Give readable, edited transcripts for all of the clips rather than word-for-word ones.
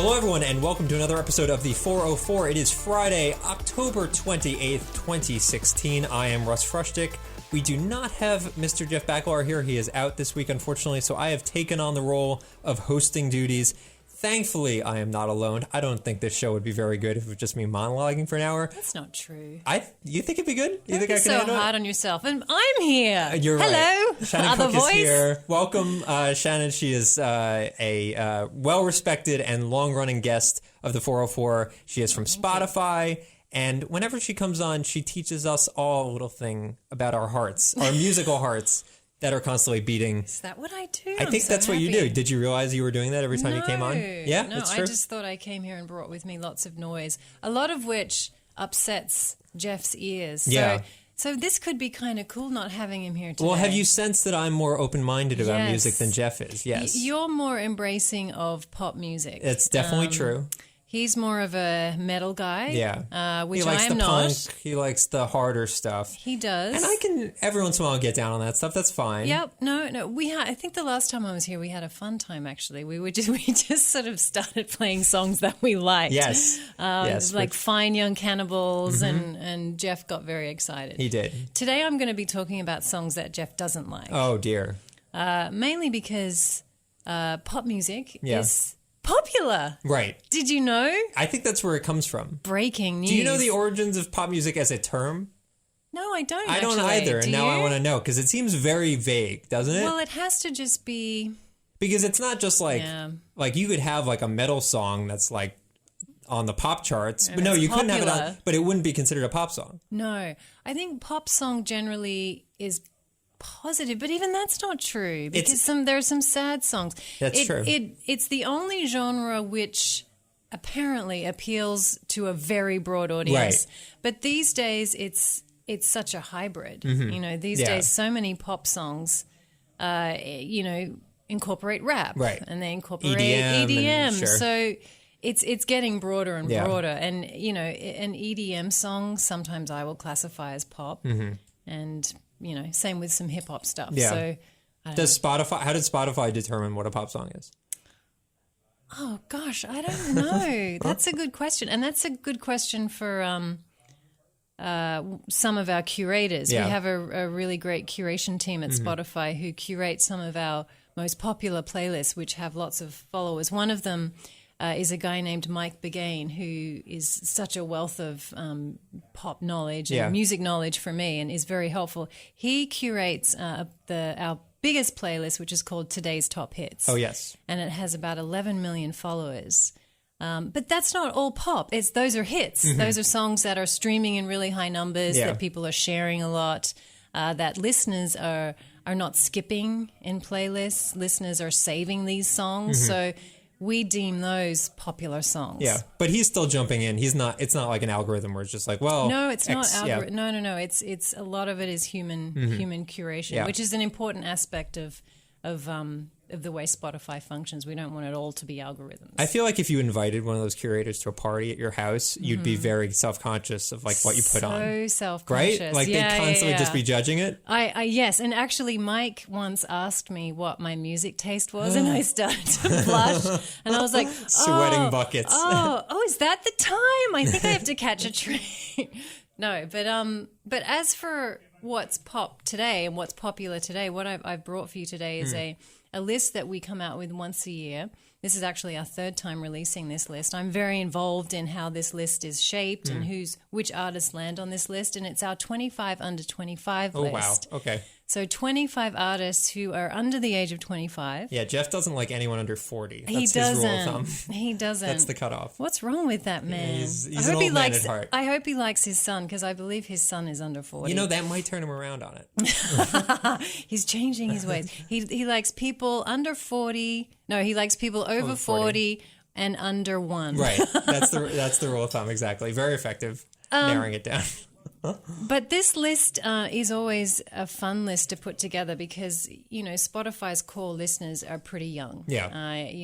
Hello, everyone, and welcome to another episode of the 404. It is Friday, October 28th, 2016. I am Russ Frushtick. We do not have Mr. Jeff Baclar here. He is out this week, unfortunately, so I have taken on the role of hosting duties. Thankfully, I am not alone. I don't think this show would be very good if it was just me monologuing for an hour. That's not true. You think it'd be good? You think I can handle it? so hard on yourself. And I'm here. You're Hello. Right. Shannon Other Cook voice. is here. Welcome, Shannon. She is a well-respected and long-running guest of the 404. She is from Spotify. And whenever she comes on, she teaches us all a little thing about our hearts, our musical hearts that are constantly beating. Is that what I do? I think that's what you do. Did you realize you were doing that every time you came on? Yeah, no, that's true. I just thought I came here and brought with me lots of noise, a lot of which upsets Jeff's ears. Yeah. So this could be kind of cool not having him here today. Well, have you sensed that I'm more open-minded about music than Jeff is? Yes. You're more embracing of pop music. It's definitely true. He's more of a metal guy. Yeah. Which he likes I am the not. punk. He likes the harder stuff. He does. And I can, every once in a while, get down on that stuff. That's fine. Yep. No. I think the last time I was here, we had a fun time, actually. We just sort of started playing songs that we liked. Yes. Like Fine Young Cannibals, and Jeff got very excited. He did. Today I'm going to be talking about songs that Jeff doesn't like. Oh, dear. Mainly because pop music is popular. Right. Did you know? I think that's where it comes from. Breaking news. Do you know the origins of pop music as a term? No, I don't. I don't either, and now I want to know, because it seems very vague, doesn't it? Well, it has to just be... Because it's not just like you could have like a metal song that's like on the pop charts, but no, you couldn't have it on, but it wouldn't be considered a pop song. No, I think pop song generally is positive, but even that's not true, because there are some sad songs. That's true. It's the only genre which apparently appeals to a very broad audience. Right. But these days it's such a hybrid. Mm-hmm. You know, these days so many pop songs incorporate rap, right, and they incorporate EDM. And, sure. So it's getting broader and broader. And an EDM song sometimes I will classify as pop, and same with some hip hop stuff. Yeah. So how did Spotify determine what a pop song is? Oh gosh, I don't know. That's a good question, and that's a good question for some of our curators. Yeah. We have a really great curation team at Spotify who curate some of our most popular playlists, which have lots of followers. One of them is a guy named Mike Begain, who is such a wealth of pop knowledge and music knowledge for me, and is very helpful. He curates our biggest playlist, which is called Today's Top Hits. Oh, yes. And it has about 11 million followers. But that's not all pop. Those are hits. Mm-hmm. Those are songs that are streaming in really high numbers, that people are sharing a lot, that listeners are not skipping in playlists. Listeners are saving these songs. Mm-hmm. So we deem those popular songs. Yeah, but he's still jumping in. It's not like an algorithm where it's just like, well... No, it's not algorithm. Yeah. No. It's a lot of it is human curation, which is an important aspect of the way Spotify functions. We don't want it all to be algorithms. I feel like if you invited one of those curators to a party at your house, you'd be very self-conscious of like what you put on. So self-conscious. Right? Like they'd constantly just be judging it. Yes, and actually Mike once asked me what my music taste was and I started to blush and I was like, sweating buckets. Oh, is that the time? I think I have to catch a train. No, but as for what's pop today and what's popular today, what I've brought for you today is a list that we come out with once a year. This is actually our third time releasing this list. I'm very involved in how this list is shaped and which artists land on this list, and it's our 25 under 25 list. Oh, wow. Okay. So 25 artists who are under the age of 25. Yeah, Jeff doesn't like anyone under 40. He That's doesn't. his rule of thumb. He doesn't. That's the cutoff. What's wrong with that man? He's an old man at heart. I hope he likes his son, because I believe his son is under 40. That might turn him around on it. He's changing his ways. He likes people under 40. No, he likes people over 40 and under 1. Right. That's the rule of thumb, exactly. Very effective, narrowing it down. But this list is always a fun list to put together because, Spotify's core listeners are pretty young. Yeah.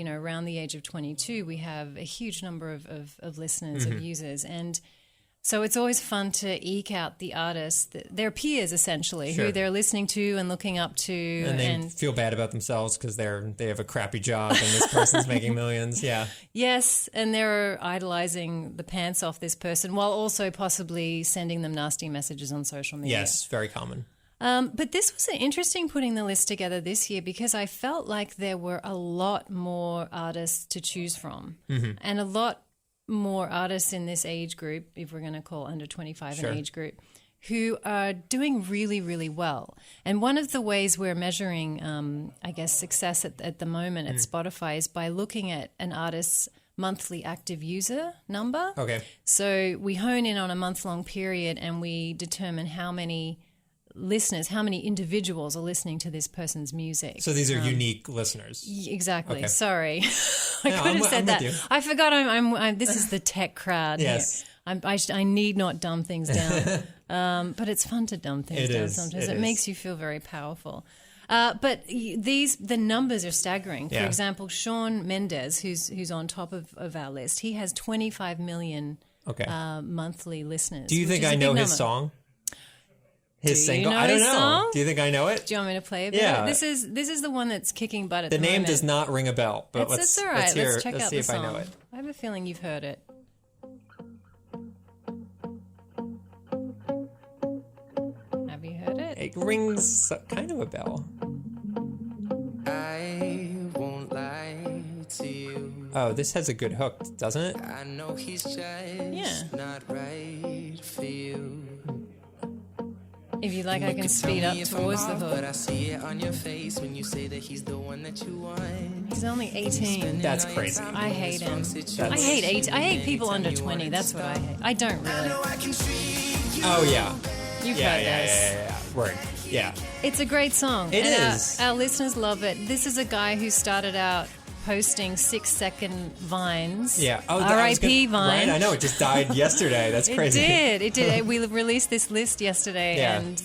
Around the age of 22, we have a huge number of listeners, of users. And So it's always fun to eke out the artists, their peers essentially, Sure. who they're listening to and looking up to. And they feel bad about themselves because they have a crappy job and this person's making millions. Yeah. Yes, and they're idolizing the pants off this person while also possibly sending them nasty messages on social media. Yes, very common. But this was interesting putting the list together this year because I felt like there were a lot more artists to choose from and a lot more artists in this age group, if we're going to call under 25 Sure. an age group, who are doing really, really well. And one of the ways we're measuring, I guess, success at the moment at Spotify is by looking at an artist's monthly active user number. Okay. So we hone in on a month-long period and we determine how many listeners, how many individuals are listening to this person's music. So these are unique listeners. Exactly. Okay. Sorry. I No, could have said I'm that. with you. I forgot I'm this is the tech crowd. Yes. Here. I need not dumb things down. But it's fun to dumb things It down is. sometimes. It It is. makes you feel very powerful. But the numbers are staggering. For Yeah. example, Shawn Mendes, who's on top of our list, he has 25 million Okay. monthly listeners. Do you which think is a I big know his number. song? His Do you single? know I don't his know. song? Do you think I know it? Do you want me to play a bit? Yeah. This is the one that's kicking butt at The the name moment. does not ring a bell, but It's all right. Let's check out see the if song. I know it. I have a feeling you've heard it. Have you heard it? It rings kind of a bell. I won't lie to you. Oh, this has a good hook, doesn't it? I know he's just Yeah. not right for you. If you like, I can speed up towards the But I hook. see it on your face when you say that he's the one that you want. He's only 18. That's crazy. I hate him. I That's- hate people under 20. That's what I hate. I don't really. Oh, yeah. You've Yeah, heard yeah, this. yeah. Word. Yeah. It's a great song. It and is. Our listeners love it. This is a guy who started out posting 6-second vines. Yeah. Oh, R.I.P. Vine. Right? I know. It just died yesterday. That's crazy. It did. We released this list yesterday, Yeah. and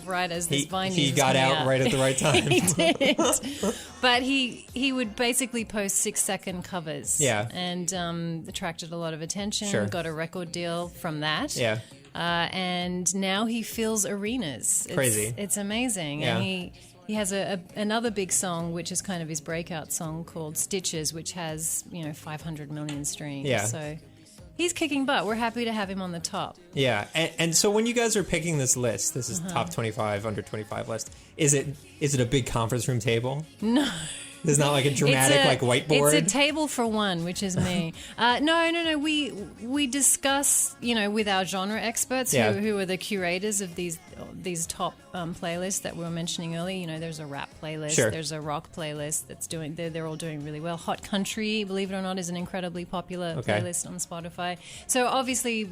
right as this Vine He news was got coming out right at the right time. he did. But he would basically post 6-second covers. Yeah. And attracted a lot of attention. Sure. Got a record deal from that. Yeah. And now he fills arenas. Crazy. It's amazing. Yeah. And he has another big song, which is kind of his breakout song called Stitches, which has 500 million streams. Yeah. So he's kicking butt. We're happy to have him on the top. Yeah. And so when you guys are picking this list, this is Uh-huh. top 25, under 25 list, is it a big conference room table? No. There's not like a dramatic whiteboard? It's a table for one, which is me. No. We discuss, with our genre experts Yeah. who are the curators of these top playlists that we were mentioning earlier. There's a rap playlist, Sure. there's a rock playlist they're all doing really well. Hot Country, believe it or not, is an incredibly popular Okay. playlist on Spotify. So obviously,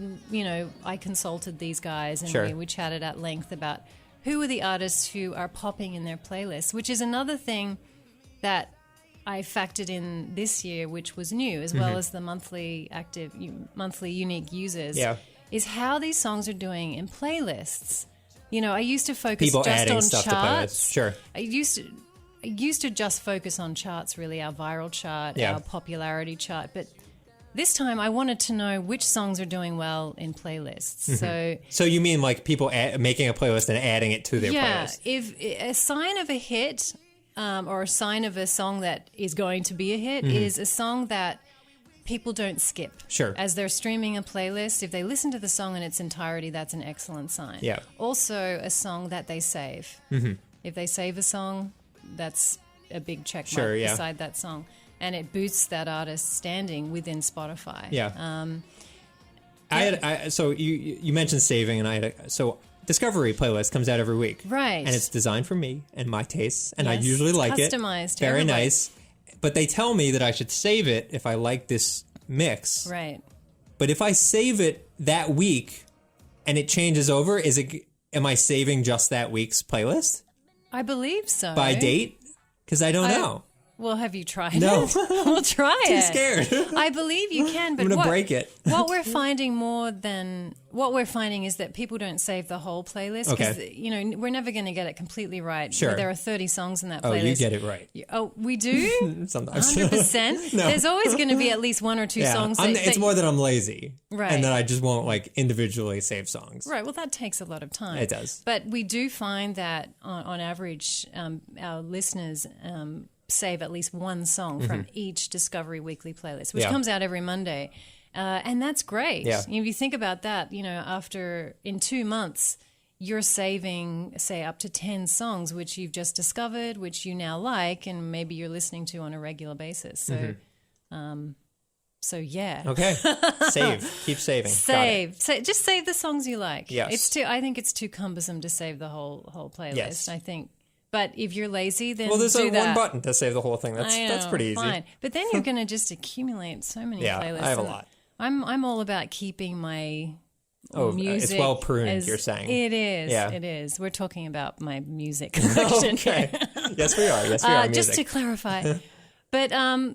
I consulted these guys and Sure. we chatted at length about who are the artists who are popping in their playlists, which is another thing that I factored in this year, which was new, as well as the monthly unique users, Yeah. is how these songs are doing in playlists. I used to focus People just adding on stuff to charts. playlists. Sure. I used to just focus on charts, really, our viral chart, Yeah. our popularity chart, but this time I wanted to know which songs are doing well in playlists. So you mean like people making a playlist and adding it to their Yeah, playlist? if a sign of a hit or a sign of a song that is going to be a hit is a song that people don't skip. Sure. As they're streaming a playlist, if they listen to the song in its entirety, that's an excellent sign. Yeah. Also, a song that they save. If they save a song, that's a big check mark Sure, yeah. beside that song. And it boosts that artist's standing within Spotify. Yeah. So you mentioned saving, and Discovery playlist comes out every week. Right. And it's designed for me and my tastes, and I Yes, usually it's like it. customized to Very everybody. nice. But they tell me that I should save it if I like this mix. Right. But if I save it that week and it changes over, am I saving just that week's playlist I believe so. by date? Because I don't know. Well, have you tried No. it? We'll try Too it. scared. I believe you can, but I'm going to break it. what we're finding is that people don't save the whole playlist because we're never going to get it completely right. Sure. There are 30 songs in that Oh, playlist. you get it right. Oh, we do? Sometimes. 100%. No. There's always going to be at least one or two songs. It's more that I'm lazy. Right. And that I just won't like individually save songs. Right. Well, that takes a lot of time. It does. But we do find that on average, our listeners save at least one song from each Discovery Weekly playlist, which comes out every Monday. And that's great. Yeah. If you think about that, in 2 months, you're saving, say, up to 10 songs, which you've just discovered, which you now like, and maybe you're listening to on a regular basis. So, yeah. Okay. Save. Keep saving. Just save the songs you like. Yes. I think it's too cumbersome to save the whole playlist. Yes. I think. But if you're lazy, then There's do that. one button to save the whole thing. That's pretty easy. Fine. But then you're going to just accumulate so many playlists. I have a lot. I'm all about keeping my music. It's well pruned, you're saying. It is. Yeah. It is. We're talking about my music collection. Okay. Yes, we are. Yes, we are. Just music. to clarify. But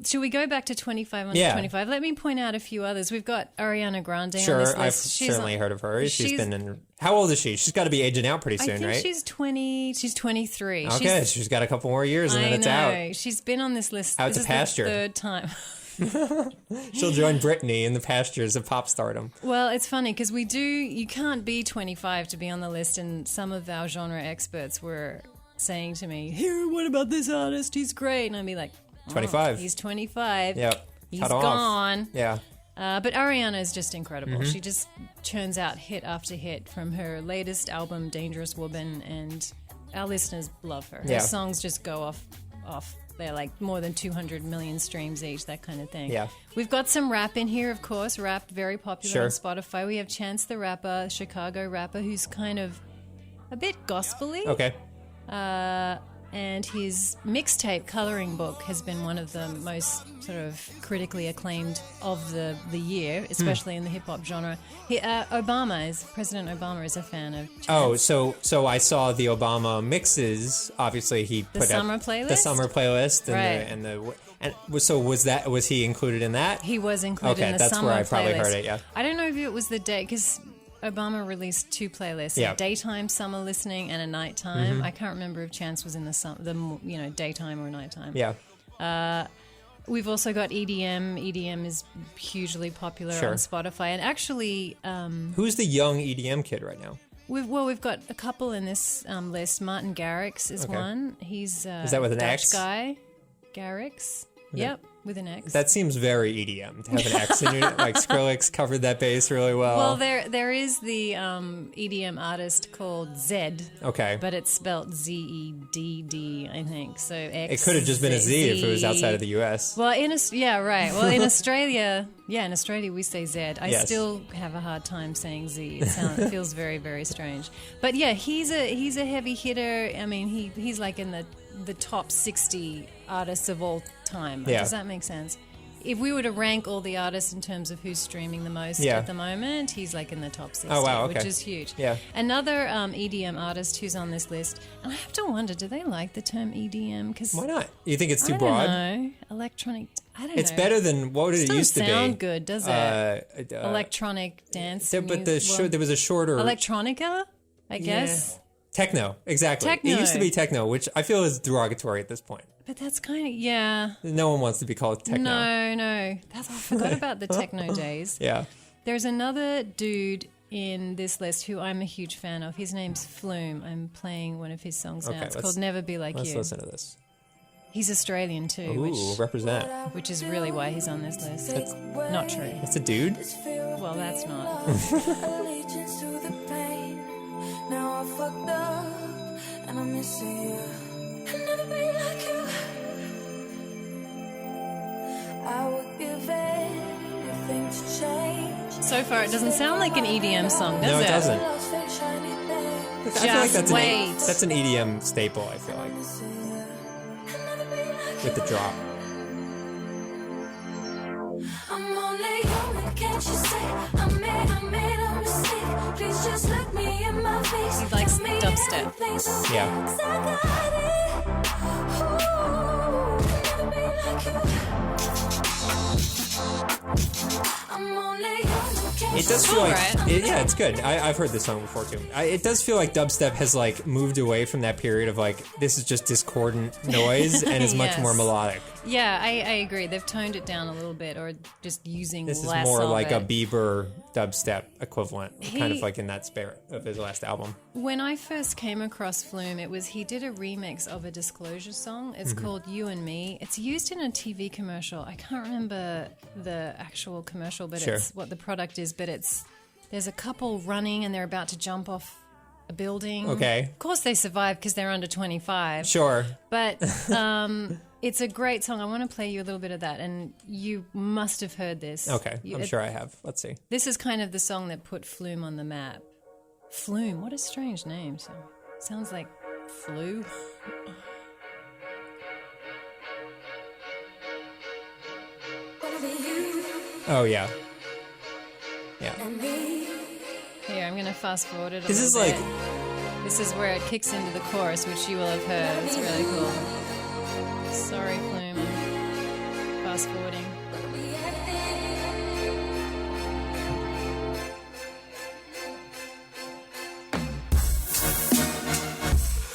should we go back to 25 under 25? Let me point out a few others. We've got Ariana Grande on this list. I've certainly heard of her. She's been in... How old is she? She's got to be aging out pretty soon, right? I think she's 20. She's 23. Okay, she's got a couple more years and then it's out. She's been on this list. Out this to pasture. Is the third time. She'll join Britney in the pastures of pop stardom. Well, it's funny because you can't be 25 to be on the list, and some of our genre experts were saying to me, "Here, what about this artist? He's great." And I'd be like, 25. He's 25. Yep. He's Cut off. gone. Yeah. But Ariana is just incredible. She just churns out hit after hit from her latest album, Dangerous Woman, and our listeners love her. Her songs just go off. They're like more than 200 million streams each, that kind of thing. Yeah. We've got some rap in here, of course. Rap, very popular on Sure. Spotify. We have Chance the Rapper, Chicago rapper, who's kind of a bit gospel-y. Okay. And his mixtape Coloring Book has been one of the most sort of critically acclaimed of the year, especially in the hip-hop genre. President Obama is a fan of Chance. Oh, so I saw the Obama mixes. Obviously, he put summer out playlist? the summer playlist, Right. was he included in that? He was included in the that's summer where I probably playlist. heard it. Yeah. I don't know if it was the day, because Obama released 2 playlists: a daytime summer listening and a nighttime. I can't remember if Chance was in the daytime or nighttime. Yeah. We've also got EDM. EDM is hugely popular on Spotify, and actually, Who's the young EDM kid right now? we've got a couple in this list. Martin Garrix is one. He's Is that with an Dutch X? guy. Garrix. Yep, with an X. That seems very EDM to have an X in your name. Like Skrillex covered that bass really well. Well, there is the EDM artist called Zedd. Okay. But it's spelled Z-E-D-D, I think. So X. It could have just been a Z if it was outside of the U.S. Well, right. Well, in Australia, we say Zed. I Yes. still have a hard time saying Z. It feels very, very strange. But yeah, he's a heavy hitter. I mean, he's like in the top 60 artists of all time. Yeah. Does that make sense? If we were to rank all the artists in terms of who's streaming the most Yeah. at the moment, he's like in the top 60, Oh, wow, okay. which is huge. Yeah. Another EDM artist who's on this list, and I have to wonder, do they like the term EDM? Cause Why not? You think it's too I broad? don't know. Electronic, I don't know. It's better than what did it used to be. Doesn't sound good, does it? Electronic dance. There was a shorter Electronica, I guess. Techno, exactly. Techno. It used to be techno, which I feel is derogatory at this point. But that's kind of, yeah. No one wants to be called techno. No. I forgot about the techno days. Yeah. There's another dude in this list who I'm a huge fan of. His name's Flume. I'm playing one of his songs now. It's called Never Be Like Let's You. listen to this. He's Australian too, Ooh, represent. which is really why he's on this list. That's not true. That's a dude? Well, that's not. Allegiance to the pain. Now I fucked up and I'm missing you. I'll never be like you. I would give anything to change. So far, it doesn't sound like an EDM song, does it? No, it doesn't. Lost fake shiny thing. I feel like Just wait. that's an EDM staple, I feel like. With the drop. I'm only human, can't you see? I made a mistake. Please just look me in my face. He likes Tell me dubstep. everything's okay, Yeah. 'cause I got it. Ooh, never be It does feel like, Alright. yeah, it's good. I've heard this song before too. It does feel like dubstep has like moved away from that period of like this is just discordant noise and is much Yes. more melodic. Yeah, I agree. They've toned it down a little bit, or just using This is less more of like it. a Bieber dubstep equivalent, kind of He- like in that spirit of his last album. When I first came across Flume, he did a remix of a Disclosure song. It's Mm-hmm. called You and Me. It's used in a TV commercial. I can't remember the actual commercial, but Sure. it's what the product is. But there's a couple running and they're about to jump off a building. Okay. Of course they survive because they're under 25. Sure. But it's a great song. I want to play you a little bit of that, and you must have heard this. Okay. I'm sure I have. Let's see. This is kind of the song that put Flume on the map. Flume, what a strange name. Sounds like flu. Oh yeah. Yeah. Here, I'm going to fast forward it a This is little like bit. This is where it kicks into the chorus, which you will have heard. It's really cool. Sorry, Flume. I'm fast forwarding.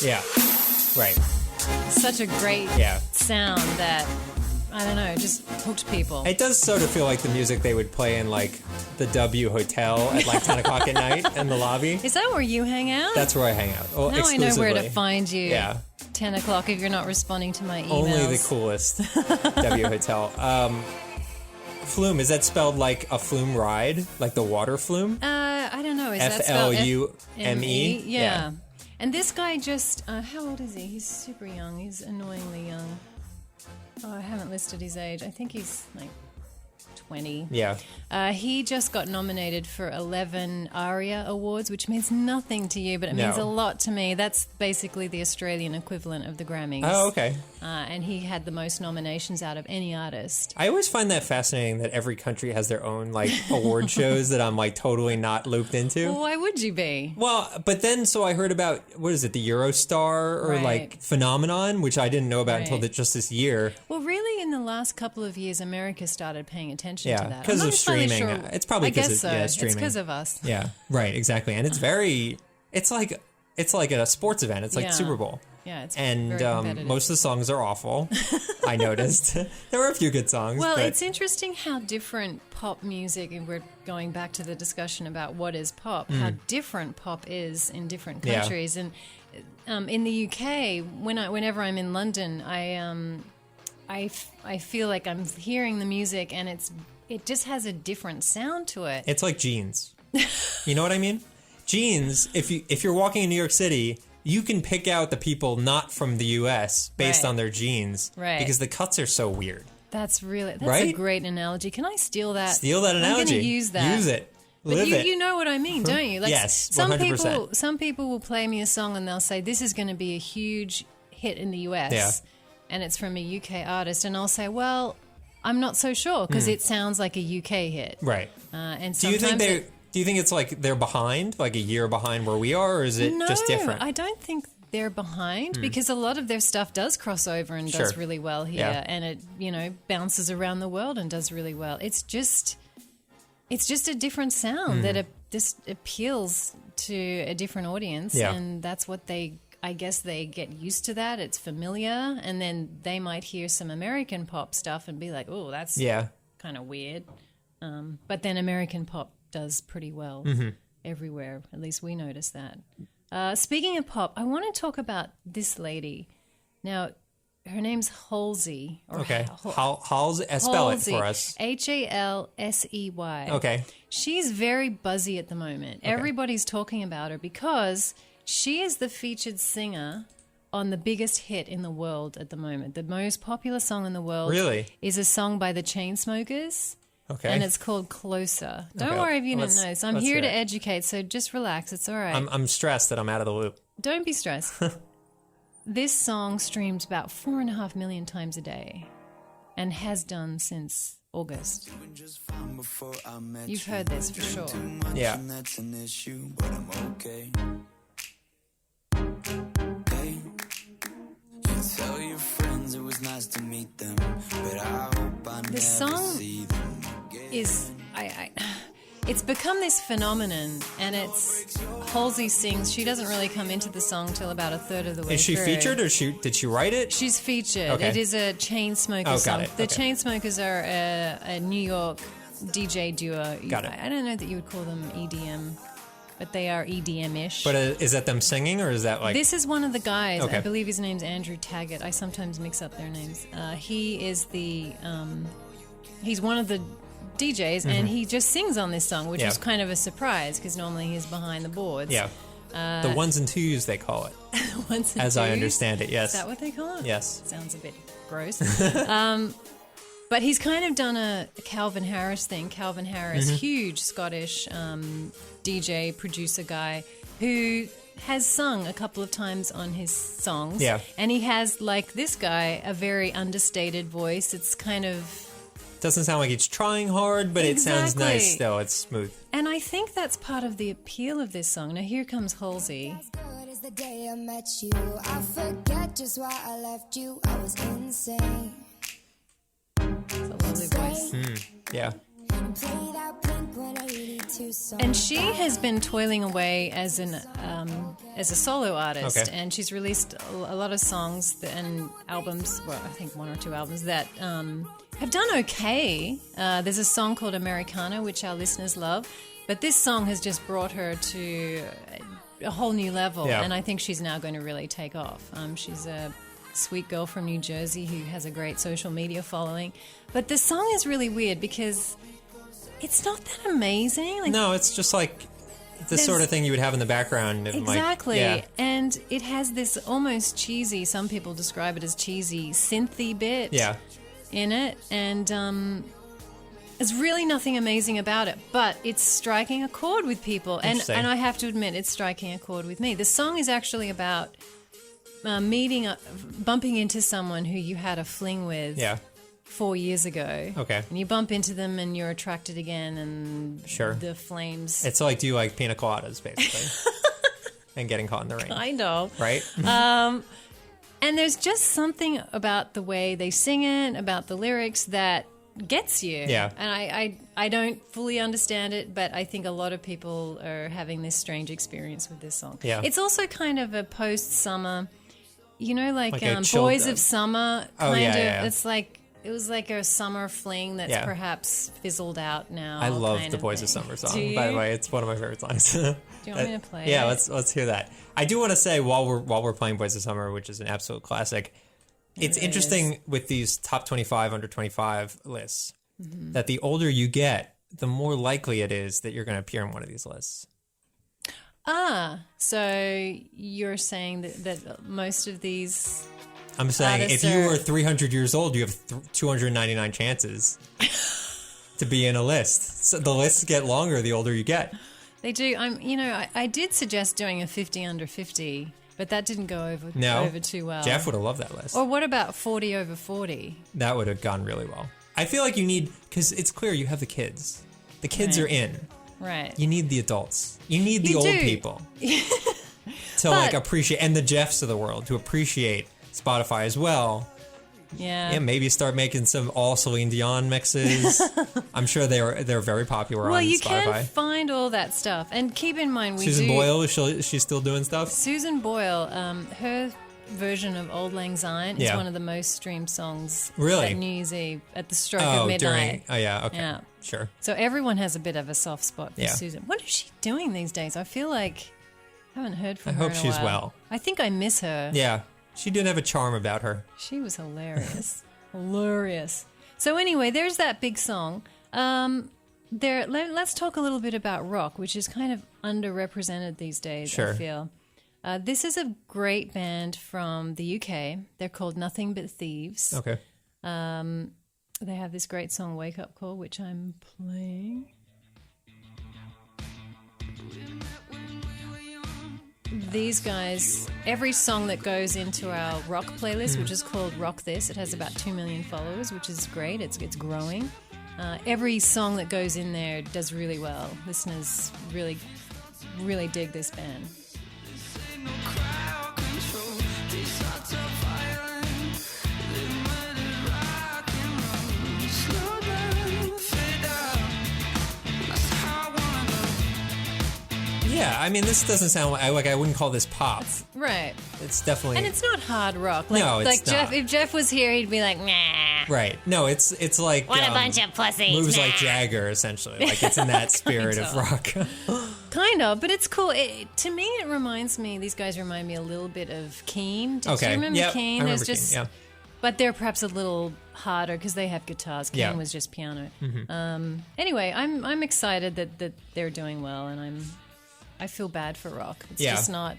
yeah. Right. Such a great Yeah. sound that, I don't know, just hooked people. It does sort of feel like the music they would play in like the W Hotel at like 10 o'clock at night in the lobby. Is that where you hang out? That's where I hang out. Well, now I know where to exclusively. find you. Yeah. 10 o'clock if you're not responding to my emails. Only the coolest W Hotel. Flume, is that spelled like a flume ride? Like the water flume? I don't know. Is that spelled F-L-U-M-E? Yeah. And this guy just, how old is he? He's super young. He's annoyingly young. Oh, I haven't listed his age. I think he's like 20. Yeah. He just got nominated for 11 ARIA Awards, which means nothing to you, but it means No. a lot to me. That's basically the Australian equivalent of the Grammys. Oh, okay. And he had the most nominations out of any artist. I always find that fascinating that every country has their own like award shows that I'm like totally not looped into. Well, why would you be? Well, but then so I heard about what is it, the Eurostar or Right. like phenomenon, which I didn't know about until Right. just this year. Well, really, in the last couple of years, America started paying attention Yeah, to that. 'cause I'm of not entirely streaming. Sure. It's probably I 'cause guess of- so. yeah, It's streaming. because of us. Yeah, right, exactly, and it's like a sports event. It's like Yeah. Super Bowl. Yeah, it's And very competitive. most of the songs are awful. I noticed there were a few good songs. Well, but it's interesting how different pop music, and we're going back to the discussion about what is pop, how different pop is in different Mm. Yeah. countries. And in the UK, whenever I'm in London, I feel like I'm hearing the music, and it just has a different sound to it. It's like jeans. You know what I mean? Jeans. If you're walking in New York City, you can pick out the people not from the U.S. based Right. on their jeans, Right. Because the cuts are so weird. That's a Right? great analogy. Can I steal that? Steal that analogy. I'm going to use that. Use it. But Live it. you know what I mean, don't you? Like, Yes, some 100%. some people will play me a song and they'll say this is going to be a huge hit in the US, Yeah. and it's from a UK artist, and I'll say, well, I'm not so sure because it sounds like a UK hit, Right. And Do you sometimes think do you think it's like they're behind, like a year behind where we are, or is it no, just different? I don't think they're behind because a lot of their stuff does cross over and does Sure. really well here, Yeah. and it bounces around the world and does really well. It's just a different sound that just appeals to a different audience, Yeah. and that's what I guess they get used to that. It's familiar, and then they might hear some American pop stuff and be like, "Oh, that's Yeah. kind of weird." But then American pop does pretty well Mm-hmm. everywhere. At least we notice that. Speaking of pop, I want to talk about this lady. Now, her name's Halsey. Or Okay. Hal- Halsey, spell it Halsey, for us. Halsey. Okay. She's very buzzy at the moment. Everybody's talking about her because she is the featured singer on the biggest hit in the world at the moment. The most popular song in the world Really? is a song by the Chainsmokers. Okay. And it's called Closer. Don't Okay, worry if you let's- didn't know. So I'm let's here hear to it. educate, so just relax. It's all right. I'm stressed that I'm out of the loop. Don't be stressed. This song streams about 4.5 million times a day and has done since August. You've heard this for sure. Yeah. That's an issue, but I'm okay. Hey, you tell your friends it was nice to meet them, but I hope I never song see them again. Is it's become this phenomenon, and it's Halsey sings. She doesn't really come into the song till about a third of the way Is she through. featured or did she write it? She's featured. Okay. It is a Chainsmokers got song. it. The Okay. Chainsmokers are a New York DJ duo. Got it. I don't know that you would call them EDM, but they are EDM-ish. But is that them singing or is that like... This is one of the guys. Okay. I believe his name's Andrew Taggart. I sometimes mix up their names. He is the... he's one of the DJs, and he just sings on this song, which Yeah. was kind of a surprise because normally he's behind the boards. Yeah. The ones and twos, they call it, Once and as I twos. understand it, yes. Is that what they call it? Yes. Sounds a bit gross. But he's kind of done a Calvin Harris thing. Calvin Harris, Mm-hmm. huge Scottish DJ, producer guy, who has sung a couple of times on his songs. Yeah. And he has, like this guy, a very understated voice. It's kind of... Doesn't sound like it's trying hard, but it sounds Exactly. nice still. It's smooth. And I think that's part of the appeal of this song. Now, here comes Halsey. Good as the day I met you. I forget just why I left you. I was insane. It's a lovely voice. Yeah. Play that Blink 182 song. And she has been toiling away as a solo artist, Okay. and she's released a lot of songs and albums. Well, I think one or two albums that have done okay. There's a song called Americana, which our listeners love, but this song has just brought her to a whole new level, Yeah. and I think she's now going to really take off. She's a sweet girl from New Jersey who has a great social media following, but the song is really weird because it's not that amazing. Like, No, it's just like the There's- sort of thing you would have in the background. And exactly. Like, yeah. And it has this almost cheesy, some people describe it as cheesy, synthy bit Yeah. in it. And there's really nothing amazing about it, but it's striking a chord with people. And Interesting. I have to admit, it's striking a chord with me. The song is actually about bumping into someone who you had a fling with Yeah. 4 years ago. Okay. And you bump into them and you're attracted again, and Sure. the flames... It's like, do you like pina coladas, basically? And getting caught in the rain. Kind of. Right? And there's just something about the way they sing it, about the lyrics that gets you. Yeah. And I don't fully understand it, but I think a lot of people are having this strange experience with this song. Yeah. It's also kind of a post-summer, you know, like a chilled- Boys of Summer kind Oh, yeah, of. yeah. It's like... It was like a summer fling that's Yeah. perhaps fizzled out now. I love kind the of Boys of thing. Summer Do song, by the you? way. It's one of my favorite songs. Do you want me to play Yeah, it? let's hear that. I do want to say while we're playing Boys of Summer, which is an absolute classic, it's It interesting with these top 25, under 25 lists Mm-hmm. that the older you get, the more likely it is that you're going to appear in one of these lists. So you're saying that most of these... I'm saying if Artists you are- were 300 years old, you have 299 chances to be in a list. So the lists get longer the older you get. They do. I did suggest doing a 50 under 50, but that didn't go over too well. Jeff would have loved that list. Or what about 40 over 40? That would have gone really well. I feel like you need, because it's clear you have the kids. The kids Right. are in. Right. You need the adults. You need the You old do. people to like appreciate, and the Jeffs of the world to appreciate Spotify as well. Yeah, maybe start making some all Celine Dion mixes. I'm sure they're very popular Well, on you Spotify. can find all that stuff. And keep in mind, Susan Boyle, is she still doing stuff? Susan Boyle, her version of Old Lang Syne is Yeah. one of the most streamed songs Really? at New Year's Eve at the stroke of midnight. Okay, Yeah. sure. So everyone has a bit of a soft spot for Yeah. Susan. What is she doing these days? I feel like I haven't heard from I her hope in a she's while. well. I think I miss her. Yeah, she did have a charm about her. She was hilarious. Hilarious. So anyway, there's that big song. Let's talk a little bit about rock, which is kind of underrepresented these days, Sure. I feel. This is a great band from the UK. They're called Nothing But Thieves. Okay. They have this great song, Wake Up Call, which I'm playing. These guys, every song that goes into our rock playlist, which is called Rock This, it has about 2 million followers, which is great. It's growing. Every song that goes in there does really well. Listeners really, really dig this band. Slow down, fade out. That's how I Yeah, I mean, this doesn't sound like I wouldn't call this pop. Right. It's definitely... And it's not hard rock. Like, No, it's like Jeff. not. If Jeff was here, he'd be like, nah. Right. No, it's like... What a bunch of pussies. Moves nah. like Jagger, essentially. Like, it's in that spirit of rock. Kind of, but it's cool. To me, it reminds me, these guys remind me a little bit of Keane. Do you remember Yep, Keane? I remember There's Keane, yeah. But they're perhaps a little harder because they have guitars. Keane Yeah. was just piano. Anyway, I'm excited that they're doing well, and I feel bad for rock. It's just not.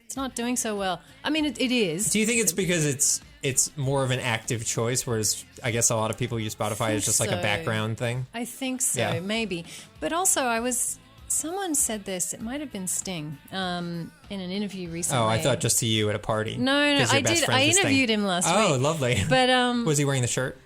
It's not doing so well. I mean, it is. Do you think it's because it's more of an active choice, whereas I guess a lot of people use Spotify as just like a background thing? I think so, Yeah. maybe. But also, someone said this. It might have been Sting in an interview recently. Oh, I thought just to you at a party. No, I did. I interviewed him last week. Oh, lovely. But was he wearing the shirt?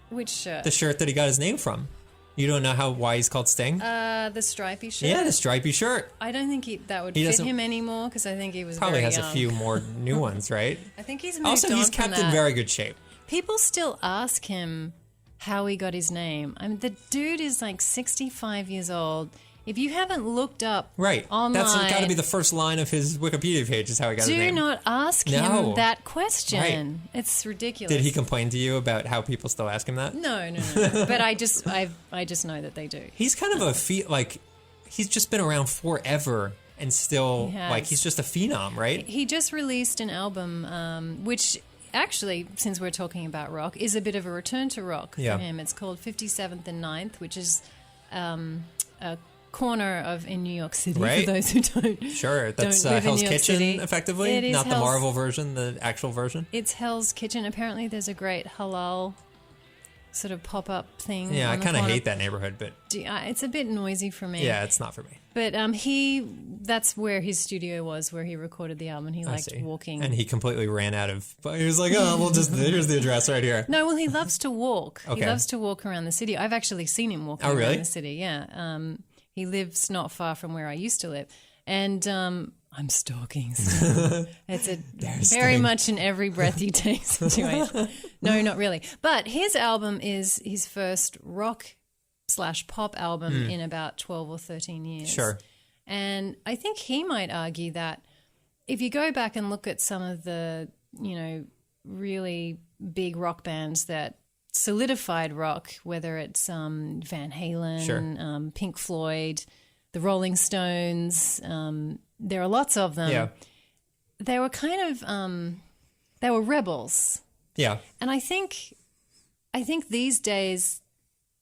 which shirt? The shirt that he got his name from. You don't know why he's called Sting? The stripy shirt. Yeah, the stripy shirt. I don't think that would He fit doesn't- him anymore because I think he was Probably very has young. a few more new ones, right? I think he's moved Also, on he's from kept in that. very good shape. People still ask him how he got his name. I mean, the dude is like 65 years old. If you haven't looked up Right. online, That's got to be the first line of his Wikipedia page is how he got his do name. not ask No. him that question. Right. It's ridiculous. Did he complain to you about how people still ask him that? No. But I just know that they do. He's kind of he's just been around forever and still, He has. like, he's just a phenom, right? He just released an album, which actually, since we're talking about rock, is a bit of a return to rock Yeah. for him. It's called 57th and 9th, which is a corner in New York City, Right. for those who don't. Sure, that's don't live in Hell's New York Kitchen, City. effectively, It is not the Hell's- Marvel version, the actual version. It's Hell's Kitchen. Apparently, there's a great halal sort of pop-up thing. Yeah, I on the kind of corner. hate that neighborhood, but It's a bit noisy for me. yeah, it's not for me. But that's where his studio was, where he recorded the album. He I liked see. walking. And he completely ran out of. He was like, "Oh, here's the address right here." No, well, he loves to walk. Okay. He loves to walk around the city. I've actually seen him walking Oh, really? around the city. Yeah. He lives not far from where I used to live. And I'm stalking. It's a very Sting. much an every breath you take situation. No, not really. But his album is his first rock/pop album in about 12 or 13 years. Sure. And I think he might argue that if you go back and look at some of the, really big rock bands that solidified rock, whether it's Van Halen, Sure. Pink Floyd, the Rolling Stones, there are lots of them. Yeah. They were kind of, they were rebels. Yeah. And I think these days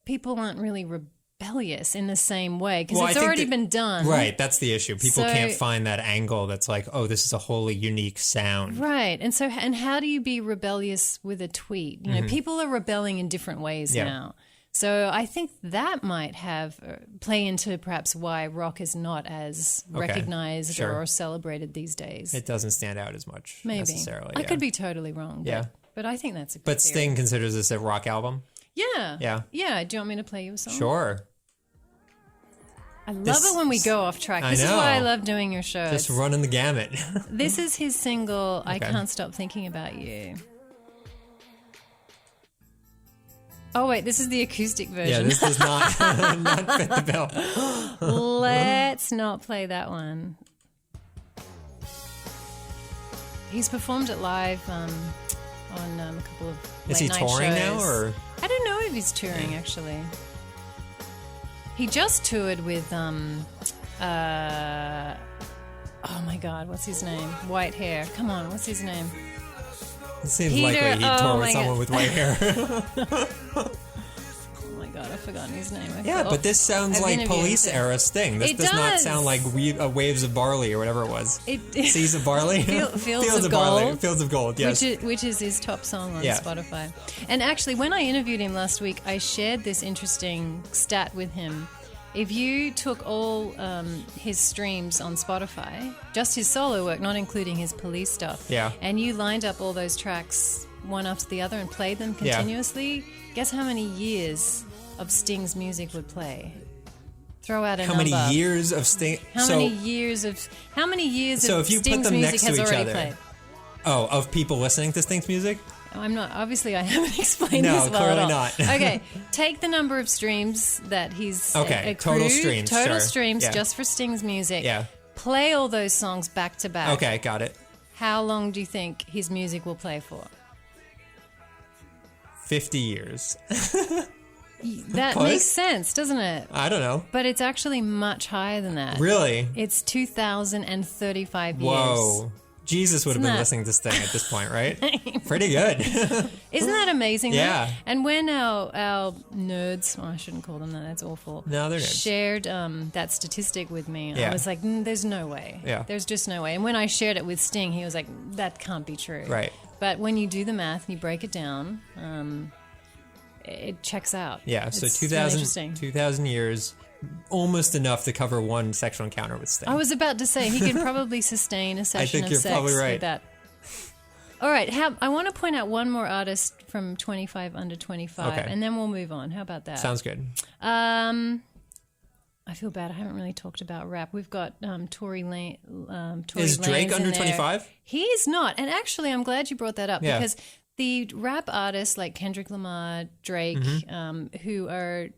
people aren't really rebellious in the same way because Well, I it's think already that- been done. Right. That's the issue. People So- can't find that angle that's like, oh, this is a wholly unique sound. Right. And how do you be rebellious with a tweet? People are rebelling in different ways Mm-hmm. Yeah. now. So I think that might have play into perhaps why rock is not as Okay. recognized Sure. or celebrated these days. It doesn't stand out as much Maybe. necessarily. I yeah. could be totally wrong. Yeah. But I think that's a good But theory. Sting considers this a rock album? Yeah. Yeah. Yeah. Do you want me to play you a song? Sure. I love This- it when we go off track. I This is know. why I love doing your shows. Just running the gamut. This is his single, I Okay. Can't Stop Thinking About You. Oh, wait, this is the acoustic yeah, version. this does not, not fit the bill. Let's not play that one. He's performed it live on a couple of Is he late night touring now, shows. or? I don't know if he's touring, actually. He just toured with, oh my God, what's his name? White hair. Come on, what's his name? It seems Peter- likely he'd oh tour with my someone God. with white hair. Oh my God, I've forgotten his name. Yeah, but this sounds I've like interviewed police him. era Sting. This It does not does. sound like Waves of Barley or whatever it was. It- Seas of Barley? Fields of Barley. Gold. Fields of Gold, yes. Which is his top song on Yeah. Spotify. And actually, when I interviewed him last week, I shared this interesting stat with him. If you took all his streams on Spotify, just his solo work, not including his police stuff, Yeah. and you lined up all those tracks one after the other and played them Yeah. continuously, guess how many years of Sting's music would play? Throw out a How number. many years of Sting? How many years of So Sting's if you put them music next to has each already other- played? Oh, of people listening to Sting's music? I'm not. Obviously, I haven't explained No, this well at all. clearly not. Okay, take the number of streams that he's Okay, accrued, total streams, total sure. streams Yeah. just for Sting's music. Yeah. Play all those songs back to back. Okay, got it. How long do you think his music will play for? 50 years. That Close? makes sense, doesn't it? I don't know. But it's actually much higher than that. Really? It's 2,035 years. Whoa. Jesus would have Isn't been that- listening to Sting at this point, right? Pretty good. Isn't that amazing? Yeah. though? And when our nerds, I shouldn't call them that, that's awful. No, they're nerds. Shared that statistic with me, Yeah. I was like, there's no way. Yeah. There's just no way. And when I shared it with Sting, he was like, that can't be true. Right. But when you do the math and you break it down, it checks out. Yeah, so It's really interesting. 2,000 years, almost enough to cover one sexual encounter with Sting. I was about to say, he can probably sustain a session think of you're sex probably right. with that. All right, I want to point out one more artist from 25 under 25, Okay. and then we'll move on. How about that? Sounds good. I feel bad. I haven't really talked about rap. We've got Tory Lane. Is Drake under 25? He's not. And actually, I'm glad you brought that up Yeah. because the rap artists like Kendrick Lamar, Drake, Mm-hmm. who are,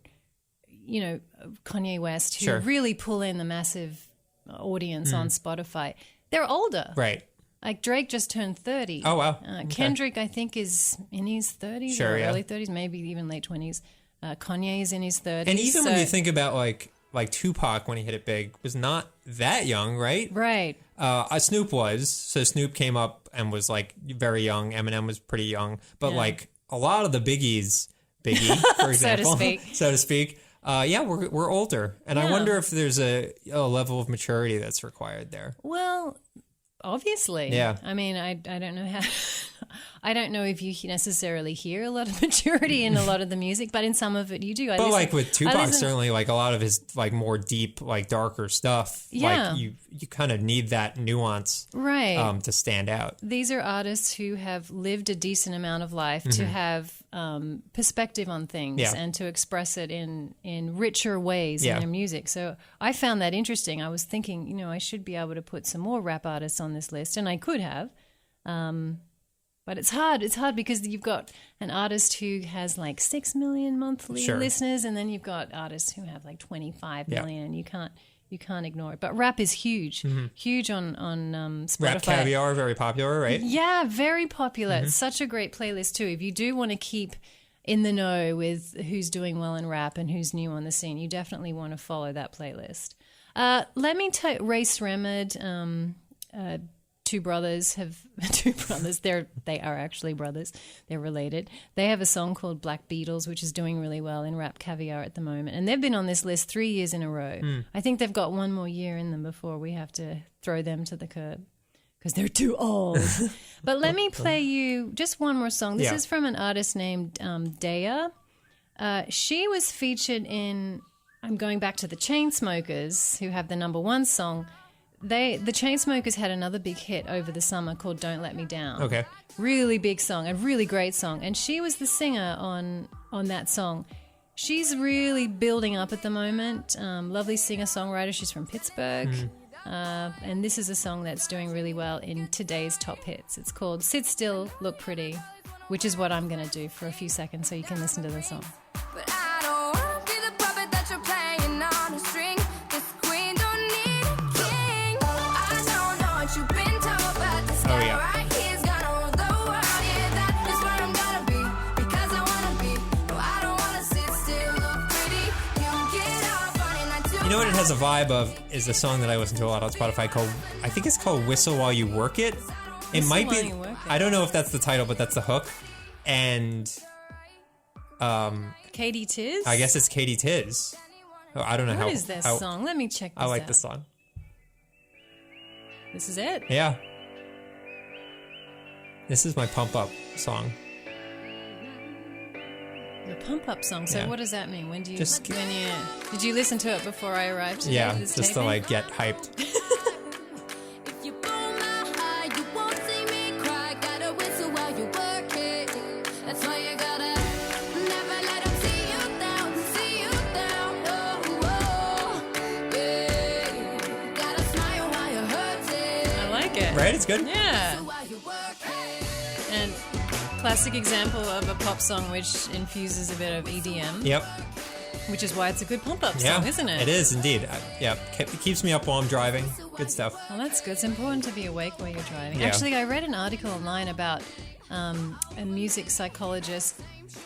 Kanye West, who Sure. really pull in the massive audience on Spotify, they're older. Right. Like Drake just turned 30. Oh, wow. Okay. Kendrick, I think, is in his 30s Sure, or yeah. early 30s, maybe even late 20s. Kanye is in his 30s. And even when so- you think about like Tupac when he hit it big was not that young, right? Right. Snoop was. So Snoop came up and was like very young. Eminem was pretty young. But Yeah. like a lot of the Biggie, for example, so to speak, we're older. And I Yeah. wonder if there's a level of maturity that's required there. Well, obviously. Yeah. I mean, I don't know how. I don't know if you necessarily hear a lot of maturity in a lot of the music, but in some of it you do. But like with Tupac, certainly like a lot of his like more deep, like darker stuff, Yeah. like you kind of need that nuance Right. to stand out. These are artists who have lived a decent amount of life to have perspective on things Yeah. and to express it in richer ways Yeah. in their music. So I found that interesting. I was thinking, I should be able to put some more rap artists on this list, and I could have. But it's hard. It's hard because you've got an artist who has like 6 million monthly Sure. listeners, and then you've got artists who have like 25 Yeah. million, and you can't ignore it. But rap is huge, huge on Spotify. Rap Caviar, very popular, right? Yeah, very popular. It's such a great playlist too. If you do want to keep in the know with who's doing well in rap and who's new on the scene, you definitely want to follow that playlist. Let me tell you, Ray Sremmurd, two brothers. They are actually brothers. They're related. They have a song called Black Beatles, which is doing really well in Rap Caviar at the moment. And they've been on this list 3 years in a row. I think they've got one more year in them before we have to throw them to the curb because they're too old. But let me play you just one more song. This Yeah. is from an artist named Daya. She was featured in, I'm going back to the Chainsmokers, who have the #1 song. The Chainsmokers had another big hit over the summer called Don't Let Me Down. Okay. Really big song, a really great song. And she was the singer on that song. She's really building up at the moment. Lovely singer-songwriter. She's from Pittsburgh. And this is a song that's doing really well in today's top hits. It's called Sit Still, Look Pretty, which is what I'm going to do for a few seconds so you can listen to the song. But I don't wanna be the puppet that you're playing on a string. This queen don't need a king. I don't know what you've been told, but this guy yeah. right here's gonna rule the world. Yeah, that is where I'm gonna be, because I wanna be. No, I don't wanna sit still, look pretty. You get off on it, not too. You know what it has a vibe of is the song that I listen to a lot on Spotify I think it's called Whistle While You Work It. It Whistle might While be, You Work It. I don't know if that's the title, but that's the hook. And Katie Tiz? I guess it's Katie Tiz. Oh, I don't know What is this song? Let me check this out. I like this song. This is it? Yeah. This is my pump up song. The pump up song. So Yeah. what does that mean? When do you Just- did you listen to it before I arrived today? Yeah, this just to taping? like get hyped. If you blow my high, you won't see me cry. Gotta whistle while you work it. That's why you gotta never let them see you down, see you down. Oh, oh, yeah. Gotta smile while you hurt it. I like it. Right? It's good? Yeah. While you work it. And classic example of a pop song which infuses a bit of EDM. Yep. Which is why it's a good pump-up Yeah, song, isn't it? It is indeed. Yeah, it keeps me up while I'm driving. Good stuff. Well, that's good. It's important to be awake while you're driving. Yeah. Actually, I read an article online about a music psychologist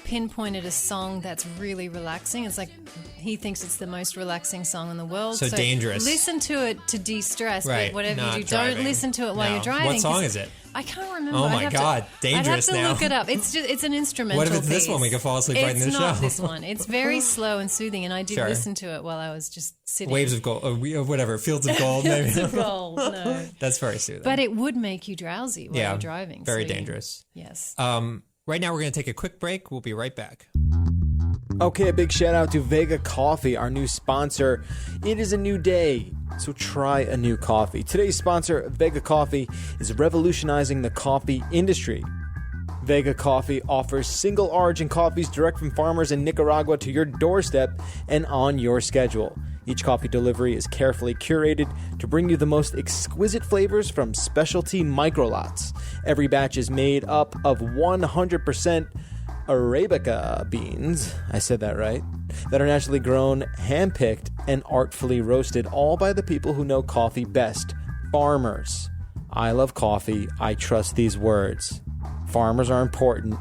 pinpointed a song that's really relaxing. It's like he thinks it's the most relaxing song in the world. So dangerous. Listen to it to de-stress, Right, but whatever not you do, driving. don't listen to it while No. you're driving. What song 'cause is it? I can't remember. Oh my God, dangerous I'd have to now. look it up. It's an instrumental What if it's this piece. one? We could fall asleep right in the It's not show. this one. It's very slow and soothing, and I did Sure. listen to it while I was just sitting. Waves of Gold, or whatever, Fields of Gold. Maybe. Fields of gold. No. That's very soothing. But it would make you drowsy while yeah, you're driving. very so you- dangerous. Yes. Right now, we're going to take a quick break. We'll be right back. Okay, a big shout out to Vega Coffee, our new sponsor. It is a new day, so try a new coffee. Today's sponsor, Vega Coffee, is revolutionizing the coffee industry. Vega Coffee offers single origin coffees direct from farmers in Nicaragua to your doorstep and on your schedule. Each coffee delivery is carefully curated to bring you the most exquisite flavors from specialty microlots. Every batch is made up of 100% Arabica beans, I said that right, that are naturally grown, hand-picked, and artfully roasted, all by the people who know coffee best, farmers. I love coffee. I trust these words. Farmers are important.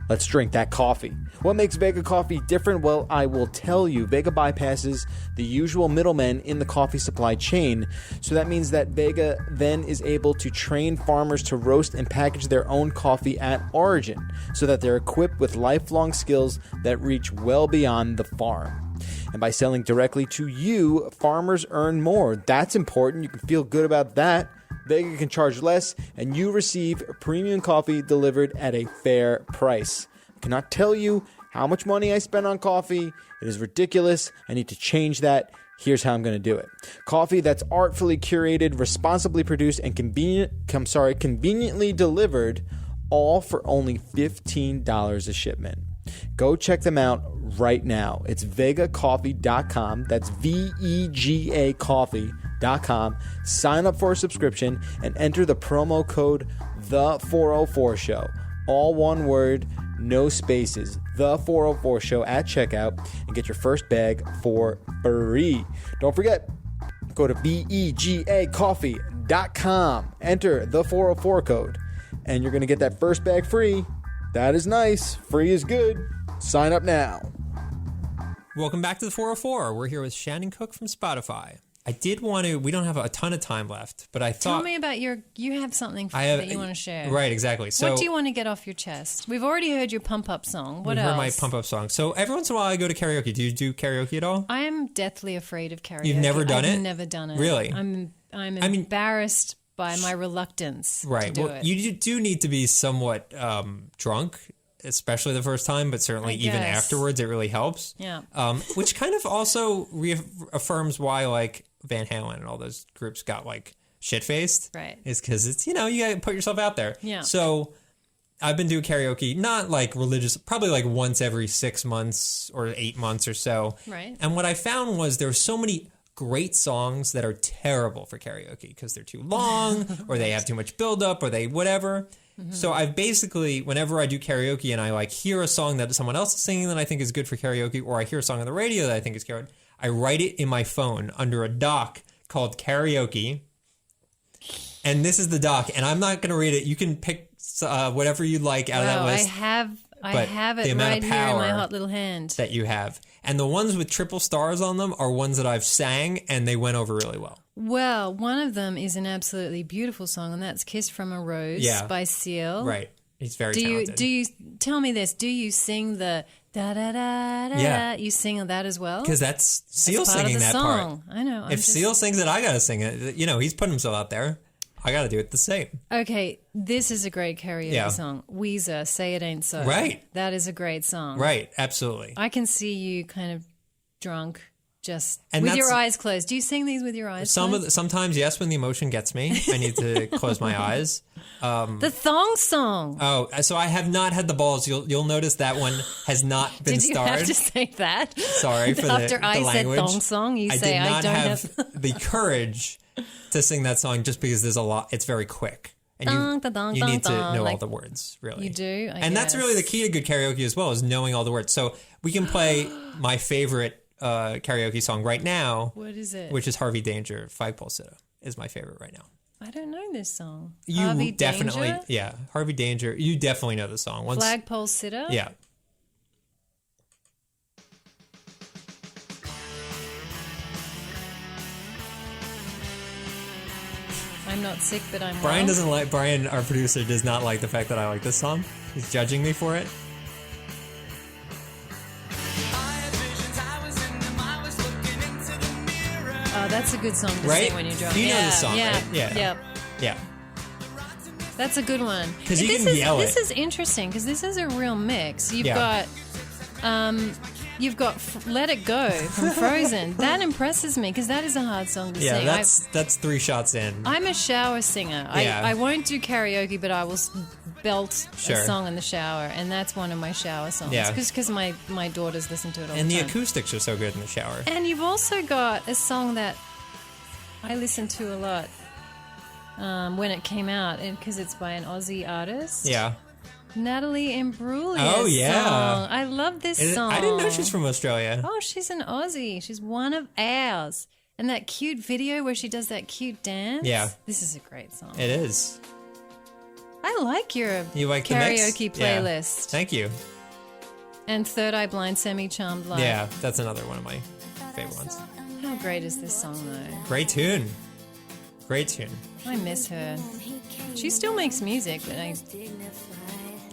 Let's drink that coffee. What makes Vega Coffee different? Well, I will tell you. Vega bypasses the usual middlemen in the coffee supply chain. So that means that Vega then is able to train farmers to roast and package their own coffee at origin so that they're equipped with lifelong skills that reach well beyond the farm. And by selling directly to you, farmers earn more. That's important. You can feel good about that. Vega can charge less, and you receive premium coffee delivered at a fair price. I cannot tell you how much money I spend on coffee. It is ridiculous. I need to change that. Here's how I'm going to do it. Coffee that's artfully curated, responsibly produced, and conveniently delivered, all for only $15 a shipment. Go check them out right now. It's vegacoffee.com. That's VEGA coffee.com. Sign up for a subscription and enter the promo code The404Show. All one word, no spaces. The404 Show at checkout and get your first bag for free. Don't forget, go to vegacoffee.com. Enter the 404 code and you're going to get that first bag free. That is nice. Free is good. Sign up now. Welcome back to the 404. We're here with Shannon Cook from Spotify. I did want to, we don't have a ton of time left, but I thought... Tell me about you have something that you want to share. Right, exactly. So, what do you want to get off your chest? We've already heard your pump-up song. What else? Heard my pump-up song. So every once in a while I go to karaoke. Do you do karaoke at all? I am deathly afraid of karaoke. You've never done it? I've never done it. Really? I'm embarrassed by my reluctance right. to do Well, it. you do need to be somewhat drunk, especially the first time, but certainly even afterwards, it really helps. Yeah. Which kind of also reaffirms why, like, Van Halen and all those groups got, like, shit-faced. Right. Is because it's, you got to put yourself out there. Yeah. So I've been doing karaoke, not, like, religious, probably, like, once every 6 months or 8 months or so. Right. And what I found was there were so many great songs that are terrible for karaoke because they're too long or they have too much buildup or they whatever. Mm-hmm. So I've basically, whenever I do karaoke and I like hear a song that someone else is singing that I think is good for karaoke, or I hear a song on the radio that I think is good, I write it in my phone under a doc called karaoke. And this is the doc, and I'm not going to read it. You can pick whatever you like out of that list. I have it right here in my hot little hand. That you have. And the ones with triple stars on them are ones that I've sang, and they went over really well. Well, one of them is an absolutely beautiful song, and that's "Kiss from a Rose" by Seal. Right. He's very talented. Do you tell me this? Do you sing the da da da da? Yeah. You sing that as well? Because that's Seal part singing of the that song. part. I know. If Seal sings it, I got to sing it. He's putting himself out there. I got to do it the same. Okay, this is a great karaoke song. Weezer, "Say It Ain't So." Right. That is a great song. Right, absolutely. I can see you kind of drunk, just And with your eyes closed. Do you sing these with your eyes closed? Sometimes, yes, when the emotion gets me, I need to close my eyes. The thong song. Oh, so I have not had the balls. You'll notice that one has not been Did you starred. have to say that? Sorry for After the I language. said thong song, you say did not I don't have the courage to sing that song just because there's a lot. It's very quick. And you need to know all the words, really. You do? I and guess. that's really the key to good karaoke as well, is knowing all the words. So we can play my favorite karaoke song right now. What is it? Which is Harvey Danger, Flagpole Sitta is my favorite right now. I don't know this song. You Harvey definitely, Danger? yeah, Harvey Danger. You definitely know the song. Flagpole Sitta? Yeah. I'm not sick, but I'm Brian well. doesn't like, Brian, our producer, does not like the fact that I like this song. He's judging me for it. Oh, that's a good song to Right? sing when you're drunk. You know yeah, the song, yeah, right? Yeah. Yep. Yeah. That's a good one. 'Cause you This can is- yell This it. is interesting because this is a real mix. Yeah. You've got Let It Go from Frozen. That impresses me because that is a hard song to Yeah, sing. that's 3 shots in. I'm a shower singer. Yeah. I won't do karaoke, but I will belt Sure. a song in the shower, and that's one of my shower songs. Yeah. Because my daughters listen to it all And the the time. acoustics are so good in the shower. And you've also got a song that I listen to a lot when it came out, because it's by an Aussie artist. Yeah. Natalie Imbruglia. Oh, yeah. Song. I love this song. I didn't know she's from Australia. Oh, she's an Aussie. She's one of ours. And that cute video where she does that cute dance. Yeah. This is a great song. It is. I like your You like the mix? karaoke Yeah. playlist. Thank you. And Third Eye Blind, Semi-Charmed Life. Yeah, that's another one of my favorite ones. How great is this song, though? Great tune. Great tune. I miss her. She still makes music, but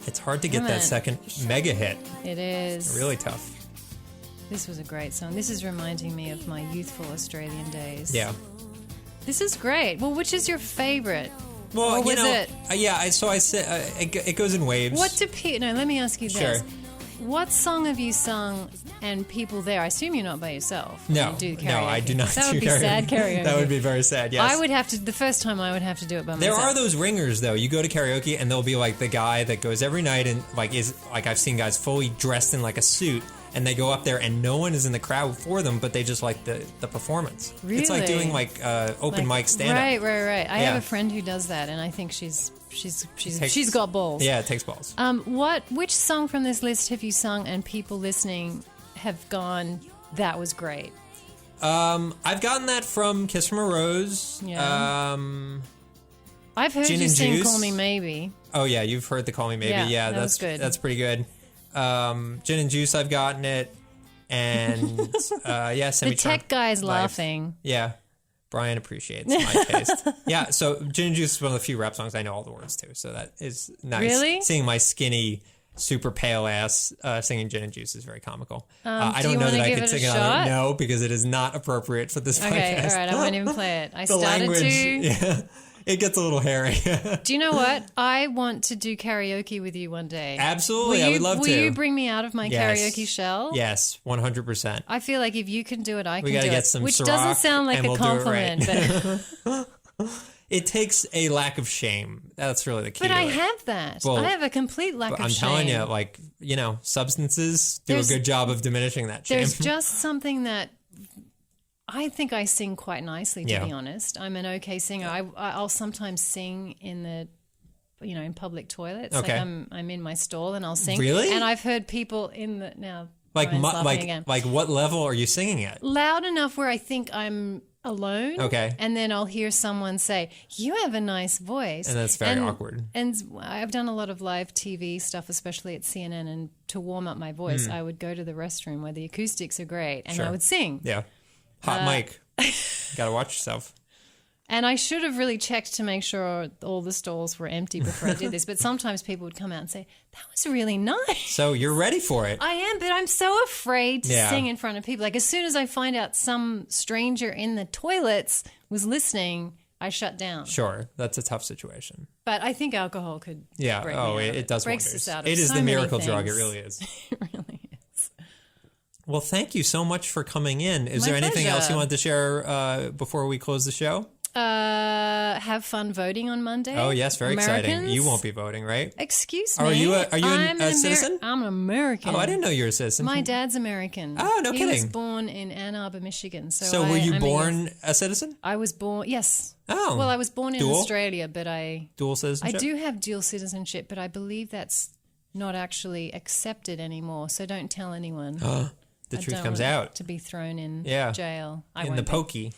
It's hard to get Come that on. second mega hit. it is. Really tough. This was a great song. This is reminding me of my youthful Australian days. Yeah. This is great. Well, which is your favorite? Well, Or was you know, it- yeah. I said it goes in waves. What do people... No, let me ask you this. Sure. What song have you sung and people there? I assume you're not by yourself. when No, you do karaoke. no, I do not. That do would be sad karaoke. That would be very sad. Yes, I would have to... The first time I would have to do it by There myself. are those ringers though. You go to karaoke and there'll be like the guy that goes every night and I've seen guys fully dressed in like a suit and they go up there and no one is in the crowd for them, but they just like the performance. It's like Really? doing like open mic stand up. Right. I Yeah. have a friend who does that, and I think she's Takes- got balls. Yeah, it takes balls. Which song from this list have you sung and people listening have gone, that was great? I've gotten that from Kiss from a Rose. Yeah. I've heard Gin you and sing Juice? Call Me Maybe. Oh yeah, you've heard the Call Me Maybe. Yeah, Yeah, that was that's good. That's pretty good. Gin and Juice, I've gotten it, and yeah, The Semi tech guy's laughing. Yeah, Brian appreciates my taste. Yeah, so Gin and Juice is one of the few rap songs I know all the words to, so that is nice. Really? Seeing my skinny, super pale ass singing Gin and Juice is very comical. I do don't you know wanna that I give could it a sing another. shot? No, because it is not appropriate for this Okay, podcast. all right, I won't even play it. I The started language, to. yeah, it gets a little hairy. Do you know what? I want to do karaoke with you one day. Absolutely, I would love will to. you bring me out of my Yes. karaoke shell? Yes, 100%. I feel like if you can do it, I can We do gotta it. get some Which Ciroc doesn't sound like and a we'll do it right. compliment, but It takes a lack of shame. That's really the key. but to I it. have that. Well, I have a complete lack But of I'm shame. telling you, like, substances do There's- a good job of diminishing that shame. There's just something that I think I sing quite nicely, to Yeah. be honest. I'm an okay singer. I'll sometimes sing in the, in public toilets. Okay. Like I'm in my stall and I'll sing. Really? And I've heard people in the now. like, Brian's laughing again. like, what level are you singing at? Loud enough where I think I'm alone. Okay. And then I'll hear someone say, "You have a nice voice." And that's very awkward. And I've done a lot of live TV stuff, especially at CNN. And to warm up my voice, I would go to the restroom where the acoustics are great, and Hmm. Sure. I would sing. Yeah, hot mic. Gotta watch yourself. And I should have really checked to make sure all the stalls were empty before I did this. But sometimes people would come out and say, "That was really nice." So you're ready for it. I am, but I'm so afraid to Yeah. sing in front of people. Like as soon as I find out some stranger in the toilets was listening, I shut down. Sure, that's a tough situation. But I think alcohol could Yeah. break me out of It does breaks wonders. us out of It is so the many miracle drug. It things. really is. It really is. Well, thank you so much for coming in. Is My there anything else pleasure. you wanted to share before we close the show? Have fun voting on Monday. Oh, yes, very exciting. Americans? You won't be voting, right? Excuse Are me. you a citizen? I'm an American. Oh, I didn't know you were a citizen. My dad's American. Oh, no He was kidding. born in Ann Arbor, Michigan. So were you born a citizen? I was born, yes. Oh. Well, I was born in Dual? Australia, but Dual I citizenship? do have dual citizenship, but I believe that's not actually accepted anymore. So don't tell anyone. The I truth don't comes want out. to be thrown in Yeah. jail. I In won't the be. pokey.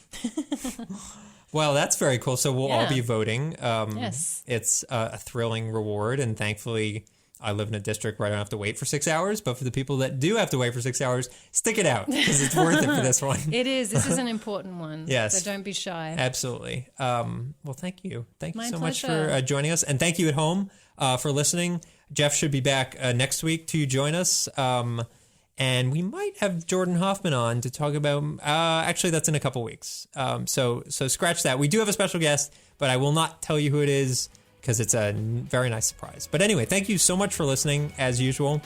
Well, that's very cool. So we'll all Yeah. be voting. Yes. It's a thrilling reward, and thankfully I live in a district where I don't have to wait for 6 hours, but for the people that do have to wait for 6 hours, stick it out because it's worth it for this one. It is. This is an important one. Yes. So don't be shy. Absolutely. Well, thank you. Thank you My so much pleasure. for joining us. And thank you at home for listening. Jeff should be back next week to join us. And we might have Jordan Hoffman on to talk about, actually, that's in a couple weeks. So scratch that. We do have a special guest, but I will not tell you who it is because it's a very nice surprise. But anyway, thank you so much for listening, as usual.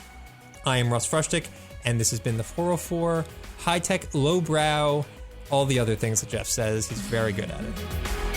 I am Russ Frushtick, and this has been the 404 high-tech, lowbrow, all the other things that Jeff says. He's very good at it.